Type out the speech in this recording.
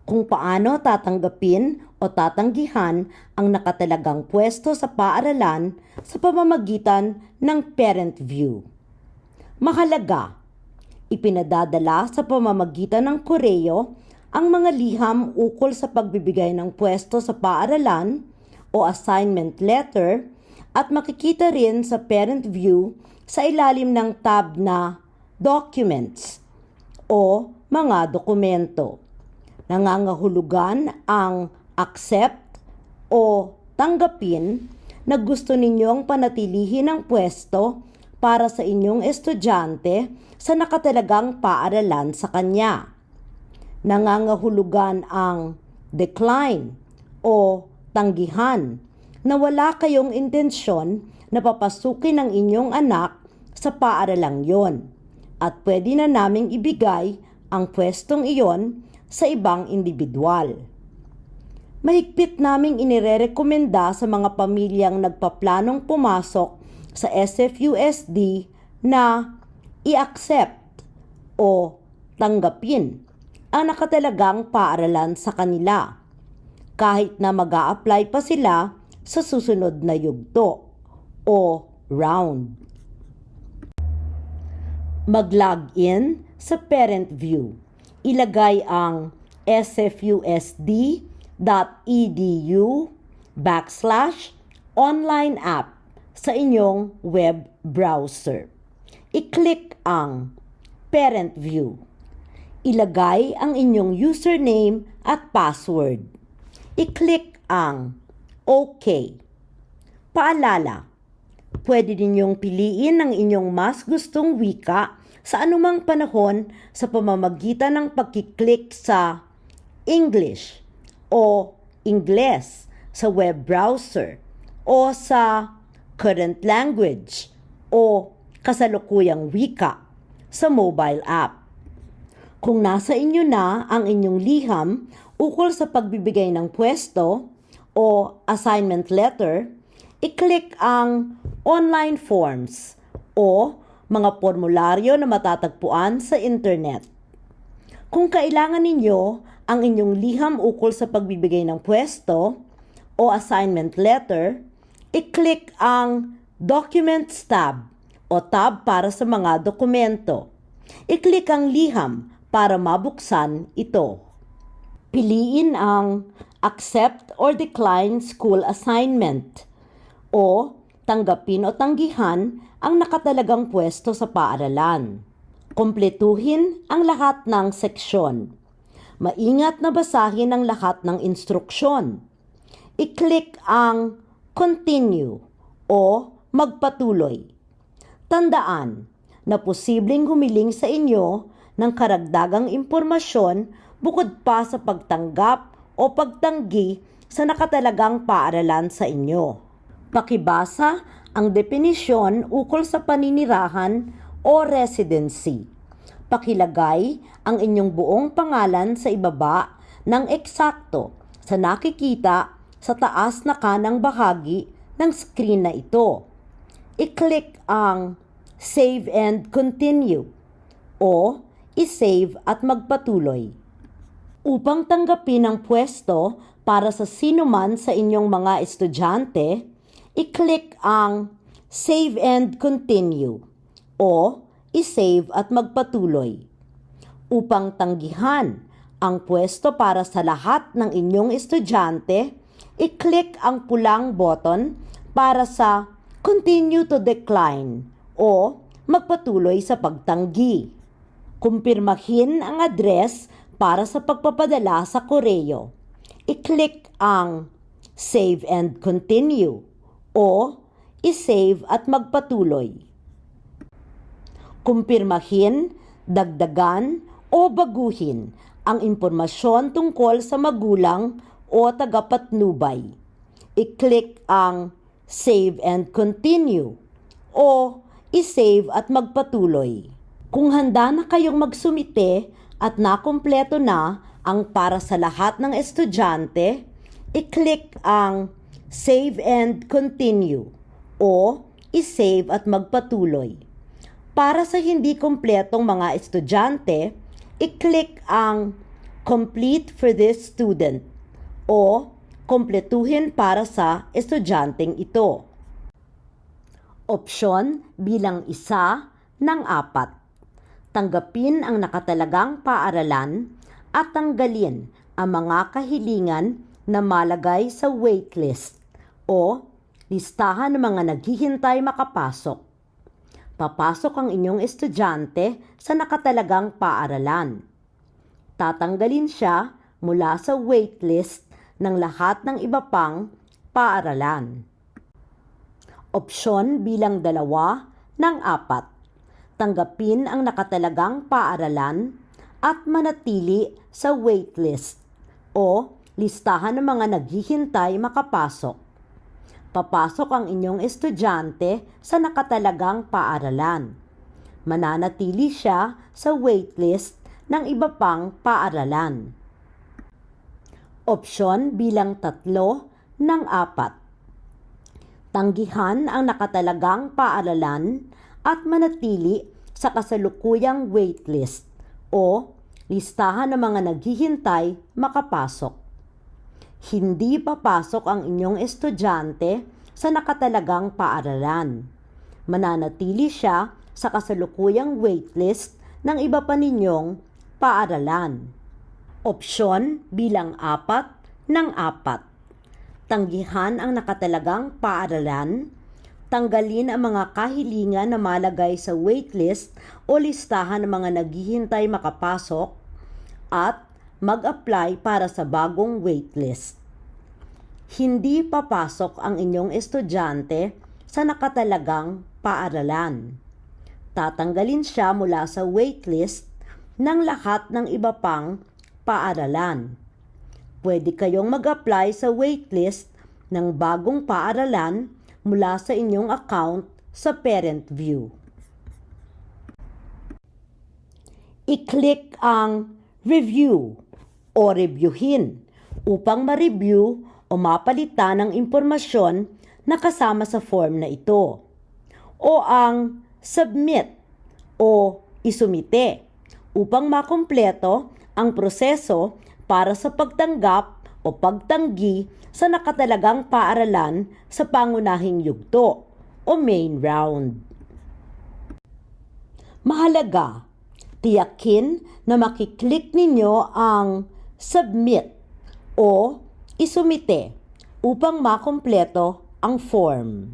kung paano tatanggapin o tatanggihan ang nakatalagang pwesto sa paaralan sa pamamagitan ng parent view. Mahalaga, ipinadadala sa pamamagitan ng koreo ang mga liham ukol sa pagbibigay ng pwesto sa paaralan o assignment letter at makikita rin sa parent view sa ilalim ng tab na Documents o mga dokumento. Nangangahulugan ang accept o tanggapin na gusto ninyong panatilihin ang pwesto para sa inyong estudyante sa nakatalagang paaralan sa kanya. Nangangahulugan ang decline o tanggihan na wala kayong intensyon na papasukin ang inyong anak sa paaralang yon at pwede na naming ibigay ang pwestong iyon sa ibang individual. Mahigpit naming inirerekomenda sa mga pamilyang nagpaplanong pumasok sa SFUSD na i-accept o tanggapin ang nakatalagang paaralan sa kanila kahit na mag-a-apply pa sila sa susunod na yugto o round. Mag-login sa parent view. Ilagay ang sfusd.edu/online app sa inyong web browser. I-click ang parent view. Ilagay ang inyong username at password. I-click ang OK. Paalala, pwede ninyong piliin ang inyong mas gustong wika sa anumang panahon sa pamamagitan ng pagkiklik sa English o Ingles sa web browser o sa current language o kasalukuyang wika sa mobile app. Kung nasa inyo na ang inyong liham ukol sa pagbibigay ng pwesto o assignment letter, i-click ang online forms o mga formularyo na matatagpuan sa internet. Kung kailangan ninyo ang inyong liham ukol sa pagbibigay ng pwesto o assignment letter, i-click ang Documents tab o tab para sa mga dokumento. I-click ang liham para mabuksan ito. Piliin ang Accept or Decline School Assignment o tanggapin o tanggihan ang nakatalagang pwesto sa paaralan. Kumpletuhin ang lahat ng seksyon. Maingat na basahin ang lahat ng instruksyon. I-click ang Continue o Magpatuloy. Tandaan na posibleng humiling sa inyo ng karagdagang impormasyon bukod pa sa pagtanggap o pagtanggi sa nakatalagang paaralan sa inyo. Pakibasa ang definisyon ukol sa paninirahan o residency. Pakilagay ang inyong buong pangalan sa ibaba ng eksakto sa nakikita sa taas na kanang bahagi ng screen na ito. I-click ang Save and Continue o i-save at magpatuloy. Upang tanggapin ang pwesto para sa sinuman sa inyong mga estudyante, i-click ang Save and Continue o i-save at magpatuloy. Upang tanggihan ang pwesto para sa lahat ng inyong estudyante, i-click ang pulang button para sa Continue to Decline o magpatuloy sa pagtanggi. Kumpirmahin ang address para sa pagpapadala sa koreo. I-click ang Save and Continue o i-save at magpatuloy. Kumpirmahin, dagdagan o baguhin ang impormasyon tungkol sa magulang o tagapatnubay. I-click ang Save and Continue o i-save at magpatuloy. Kung handa na kayong magsumite at nakumpleto na ang para sa lahat ng estudyante, i-click ang Save and Continue o i-save at magpatuloy. Para sa hindi kumpletong mga estudyante, i-click ang complete for this student o kompletuhin para sa estudyanteng ito. Opsyon bilang 1 ng 4. Tanggapin ang nakatalagang paaralan at tanggalin ang mga kahilingan na malagay sa waitlist o listahan ng mga naghihintay makapasok. Papasok ang inyong estudyante sa nakatalagang paaralan. Tatanggalin siya mula sa waitlist ng lahat ng iba pang paaralan. Opsyon bilang 2 ng 4. Tanggapin ang nakatalagang paaralan at manatili sa waitlist o listahan ng mga naghihintay makapasok. Papasok ang inyong estudyante sa nakatalagang paaralan. Mananatili siya sa waitlist ng iba pang paaralan. Opsyon bilang 3 ng 4. Tanggihan ang nakatalagang paaralan at manatili sa kasalukuyang waitlist o listahan ng mga naghihintay makapasok. Hindi papasok ang inyong estudyante sa nakatalagang paaralan. Mananatili siya sa kasalukuyang waitlist ng iba pa ninyong paaralan. Opsyon bilang 4 ng 4. Tanggihan ang nakatalagang paaralan, tanggalin ang mga kahilingan na malagay sa waitlist o listahan ng mga naghihintay makapasok, at mag-apply para sa bagong waitlist. Hindi papasok ang inyong estudyante sa nakatalagang paaralan. Tatanggalin siya mula sa waitlist ng lahat ng iba pang paaralan. Pwede kayong mag-apply sa waitlist ng bagong paaralan mula sa inyong account sa Parent View. I-click ang Review o Reviewin upang ma-review o mapalitan ang impormasyon na kasama sa form na ito. O ang Submit o Isumite upang makumpleto ang proseso para sa pagtanggap o pagtanggi sa nakatalagang paaralan sa pangunahing yugto o main round. Mahalaga, tiyakin na makiklik ninyo ang Submit o Isumite upang makumpleto ang form.